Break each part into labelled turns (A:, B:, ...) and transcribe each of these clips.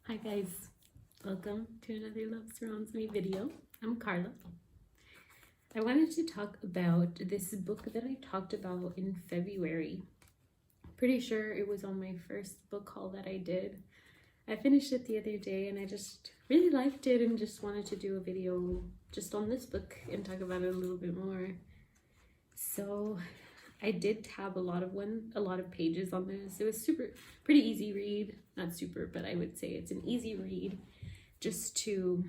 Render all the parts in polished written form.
A: Hi guys, welcome to another Love Surrounds Me video. I'm Carla. I wanted to talk about this book that I talked about in February. Pretty sure it was on my first book haul that I did. I finished it the other day and I just really liked it and just wanted to do a video just on this book and talk about it a little bit more. So I did tab a lot of pages on this. It was pretty easy read. Not super, but I would say it's an easy read just to,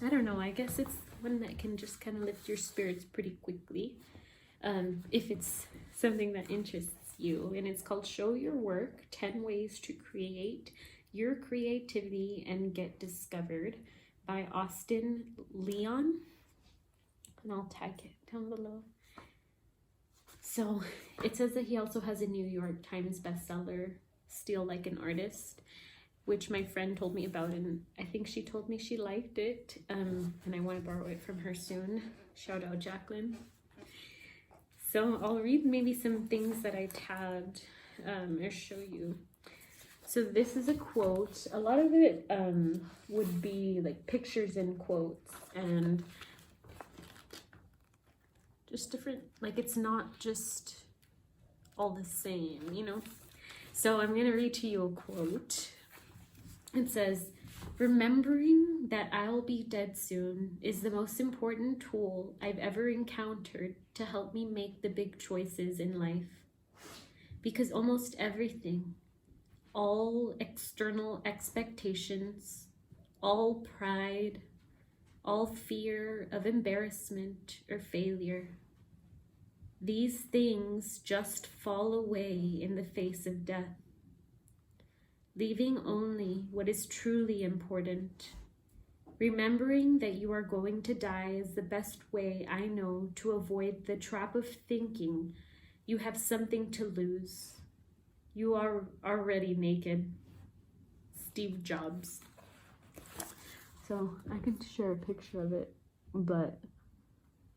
A: I don't know, I guess it's one that can just kind of lift your spirits pretty quickly if it's something that interests you. And it's called Show Your Work, 10 Ways to Create Your Creativity and Get Discovered by Austin Leon. And I'll tag it down below. So it says that he also has a New York Times bestseller, Steal Like an Artist, which my friend told me about, and I think she told me she liked it, and I want to borrow it from her soon. Shout out Jacqueline. So I'll read maybe some things that I tagged or show you. So this is a quote. A lot of it would be like pictures and quotes and just different, like it's not just all the same, you know? So I'm gonna read to you a quote. It says, "Remembering that I'll be dead soon is the most important tool I've ever encountered to help me make the big choices in life. Because almost everything, all external expectations, all pride, all fear of embarrassment or failure, these things just fall away in the face of death, leaving only what is truly important. Remembering that you are going to die is the best way I know to avoid the trap of thinking you have something to lose. You are already naked." Steve Jobs. So I can share a picture of it, but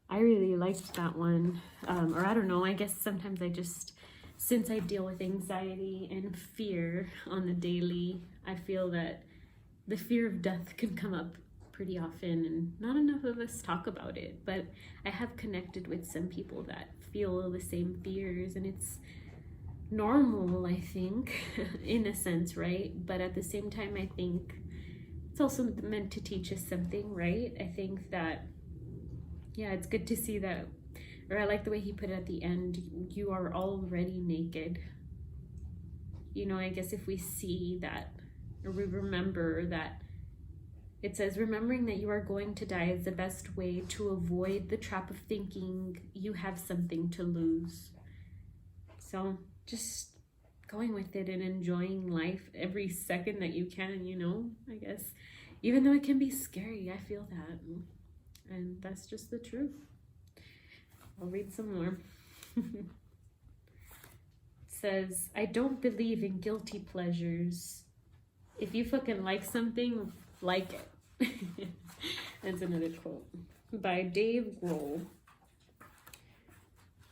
A: I really liked that one. Or I don't know, I guess sometimes since I deal with anxiety and fear on the daily, I feel that the fear of death can come up pretty often and not enough of us talk about it. But I have connected with some people that feel the same fears, and it's normal, I think, in a sense, right? But at the same time, I think it's also meant to teach us something, right? I think that, yeah, it's good to see that, or I like the way he put it at the end, you are already naked. You know, I guess if we see that, or we remember that, it says, remembering that you are going to die is the best way to avoid the trap of thinking you have something to lose. So just going with it and enjoying life every second that you can, you know, I guess. Even though it can be scary, I feel that. And that's just the truth. I'll read some more. It says, "I don't believe in guilty pleasures. If you fucking like something, like it." That's another quote by Dave Grohl.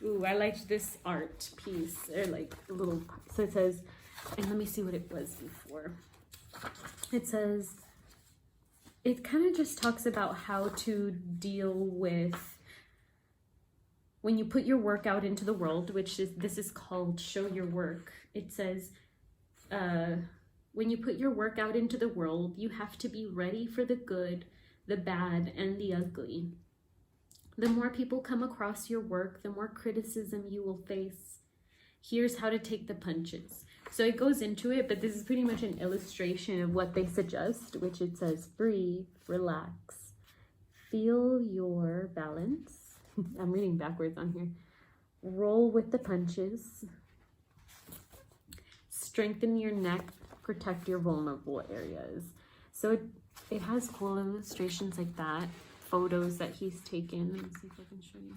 A: Ooh, I liked this art piece, or like a little, so it says, and let me see what it was before. It says, it kind of just talks about how to deal with when you put your work out into the world, this is called Show Your Work. It says, when you put your work out into the world, you have to be ready for the good, the bad, and the ugly. The more people come across your work, the more criticism you will face. Here's how to take the punches. So it goes into it, but this is pretty much an illustration of what they suggest, which it says, breathe, relax, feel your balance. I'm reading backwards on here. Roll with the punches. Strengthen your neck, protect your vulnerable areas. So it has cool illustrations like that, photos that he's taken. Let me see if I can show you.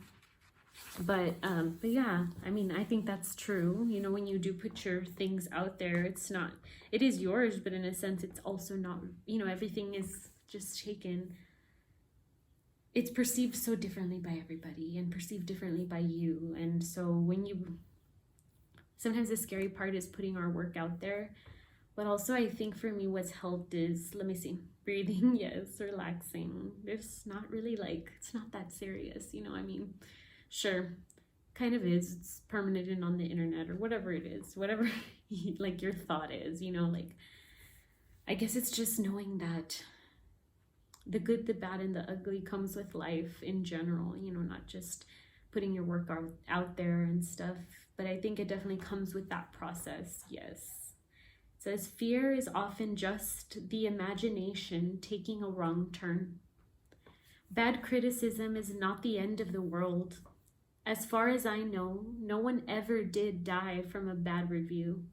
A: But yeah, I mean, I think that's true. You know, when you do put your things out there, it is yours, but in a sense, it's also not, you know, everything is just taken. It's perceived so differently by everybody and perceived differently by you. And so sometimes the scary part is putting our work out there But also I think for me what's helped is, let me see, breathing, yes, relaxing. There's not really like, it's not that serious, you know, I mean, sure, kind of is, it's permanent and on the internet or whatever it is, whatever like your thought is, you know, like, I guess it's just knowing that the good, the bad, and the ugly comes with life in general, you know, not just putting your work out there and stuff, but I think it definitely comes with that process, yes. It says, fear is often just the imagination taking a wrong turn. Bad criticism is not the end of the world. As far as I know, no one ever did die from a bad review.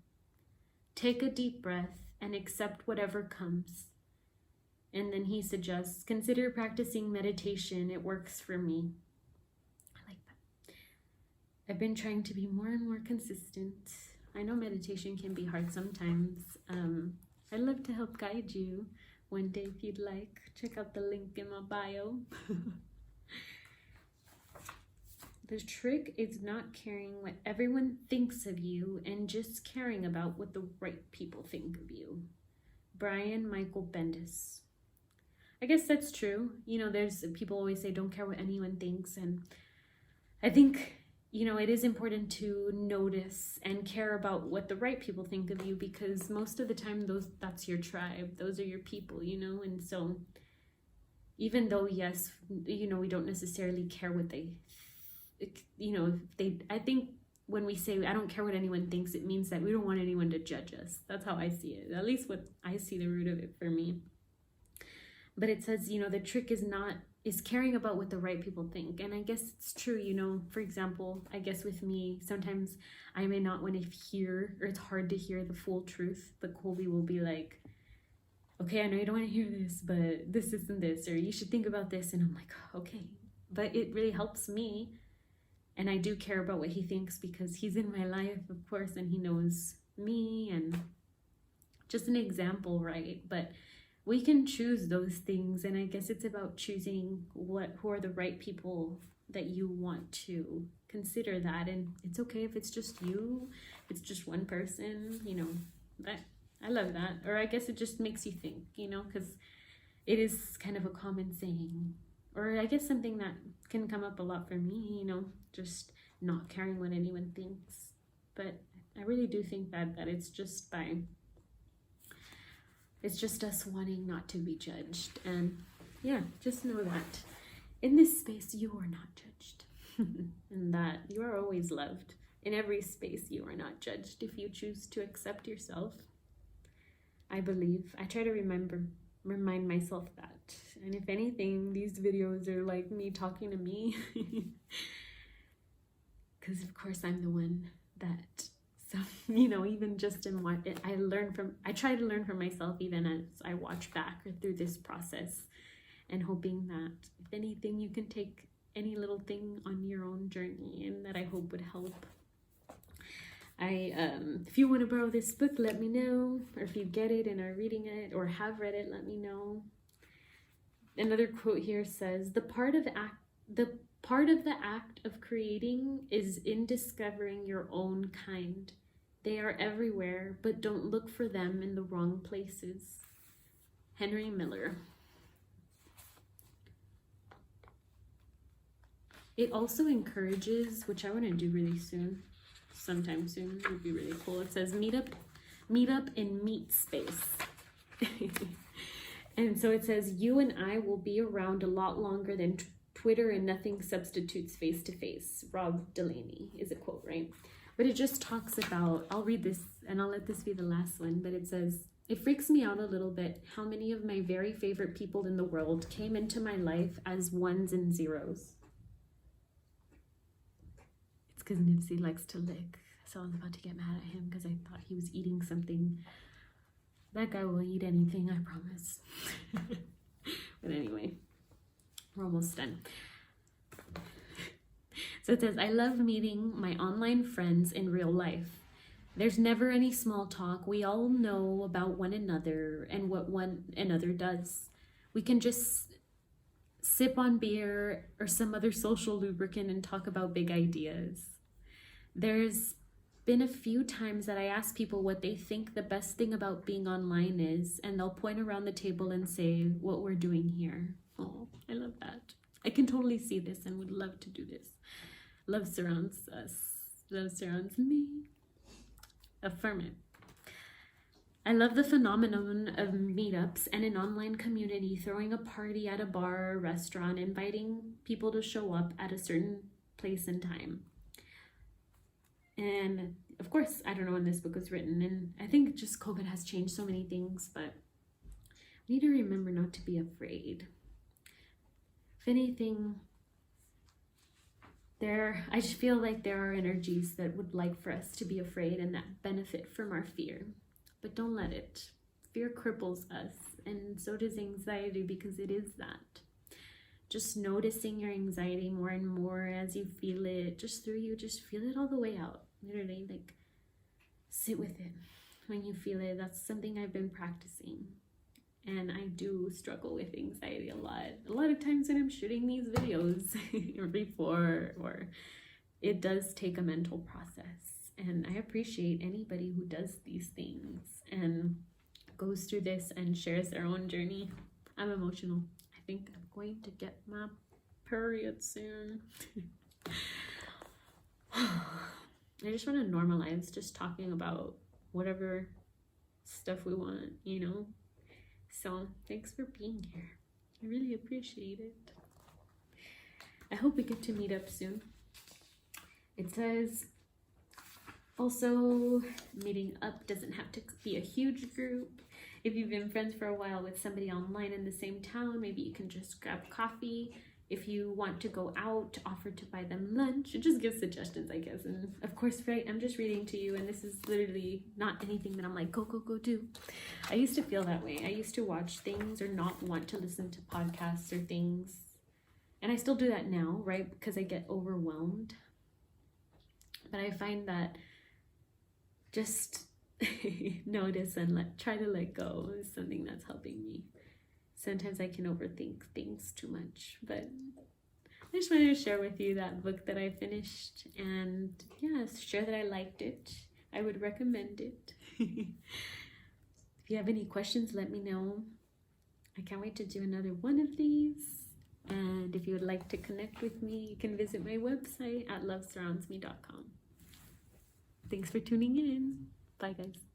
A: Take a deep breath and accept whatever comes. And then he suggests, consider practicing meditation. It works for me. I like that. I've been trying to be more and more consistent. I know meditation can be hard sometimes. I'd love to help guide you one day if you'd like. Check out the link in my bio. The trick is not caring what everyone thinks of you and just caring about what the right people think of you. Brian Michael Bendis. I guess that's true. You know, there's people always say don't care what anyone thinks, and I think, you know, it is important to notice and care about what the right people think of you, because most of the time that's your tribe, those are your people, you know. And so even though, yes, you know, we don't necessarily care what they, you know, I think when we say I don't care what anyone thinks, it means that we don't want anyone to judge us. That's how I see it, at least what I see the root of it for me. But it says, you know, the trick is caring about what the right people think. And I guess it's true, you know, for example, I guess with me, sometimes I may not want to hear, or it's hard to hear the full truth, but Colby will be like, okay, I know you don't want to hear this, but this isn't this, or you should think about this. And I'm like, okay, but it really helps me. And I do care about what he thinks because he's in my life, of course, and he knows me, and just an example, right? But we can choose those things, and I guess it's about choosing who are the right people that you want to consider that. And it's okay if it's just you, if it's just one person, you know, that I love that. Or I guess it just makes you think, you know, because it is kind of a common saying, or I guess something that can come up a lot for me, you know, just not caring what anyone thinks. But I really do think that it's just it's just us wanting not to be judged. And yeah, just know that in this space, you are not judged. And that you are always loved. In every space, you are not judged if you choose to accept yourself. I believe. I try to remind myself that. And if anything, these videos are like me talking to me. Because of course I'm the one that, so, you know, even just in what I try to learn from myself even as I watch back or through this process, and hoping that if anything, you can take any little thing on your own journey, and that I hope would help. If you want to borrow this book, let me know, or if you get it and are reading it or have read it, let me know. Another quote here says, the part of the act of creating is in discovering your own kind. They are everywhere, but don't look for them in the wrong places. Henry Miller. It also encourages, which I want to do really soon, sometime soon, it would be really cool. It says meet up in meet space. And so it says, you and I will be around a lot longer than Twitter, and nothing substitutes face-to-face. Rob Delaney is a quote, right? But it just talks about, I'll read this and I'll let this be the last one, but it says, it freaks me out a little bit how many of my very favorite people in the world came into my life as ones and zeros. It's because Nipsey likes to lick, so I was about to get mad at him because I thought he was eating something. That guy will eat anything, I promise. But anyway, we're almost done. So it says, I love meeting my online friends in real life. There's never any small talk. We all know about one another and what one another does. We can just sip on beer or some other social lubricant and talk about big ideas. There's been a few times that I ask people what they think the best thing about being online is, and they'll point around the table and say what we're doing here. Oh, I love that. I can totally see this and would love to do this. Love surrounds us. Love surrounds me. Affirm it. I love the phenomenon of meetups and an online community, throwing a party at a bar or restaurant, inviting people to show up at a certain place and time. And of course, I don't know when this book was written, and I think just COVID has changed so many things, but we need to remember not to be afraid. If anything, I just feel like there are energies that would like for us to be afraid and that benefit from our fear. But don't let it. Fear cripples us, and so does anxiety, because it is that. Just noticing your anxiety more and more as you feel it, just through you, just feel it all the way out. Literally, like, sit with it when you feel it. That's something I've been practicing. And I do struggle with anxiety a lot. A lot of times when I'm shooting these videos or before, or it does take a mental process. And I appreciate anybody who does these things and goes through this and shares their own journey. I'm emotional. I think I'm going to get my period soon. I just want to normalize just talking about whatever stuff we want, you know? So thanks for being here. I really appreciate it. I hope we get to meet up soon. It says, also, meeting up doesn't have to be a huge group. If you've been friends for a while with somebody online in the same town, maybe you can just grab coffee. If you want to go out, offer to buy them lunch. It just gives suggestions, I guess. And of course, right, I'm just reading to you, and this is literally not anything that I'm like, go, go, go do. I used to feel that way. I used to watch things or not want to listen to podcasts or things. And I still do that now, right? Because I get overwhelmed. But I find that just notice and try to let go is something that's helping me. Sometimes I can overthink things too much, but I just wanted to share with you that book that I finished, and yeah, share that I liked it. I would recommend it. If you have any questions, let me know. I can't wait to do another one of these. And if you would like to connect with me, you can visit my website at lovesurroundsme.com. Thanks for tuning in. Bye, guys.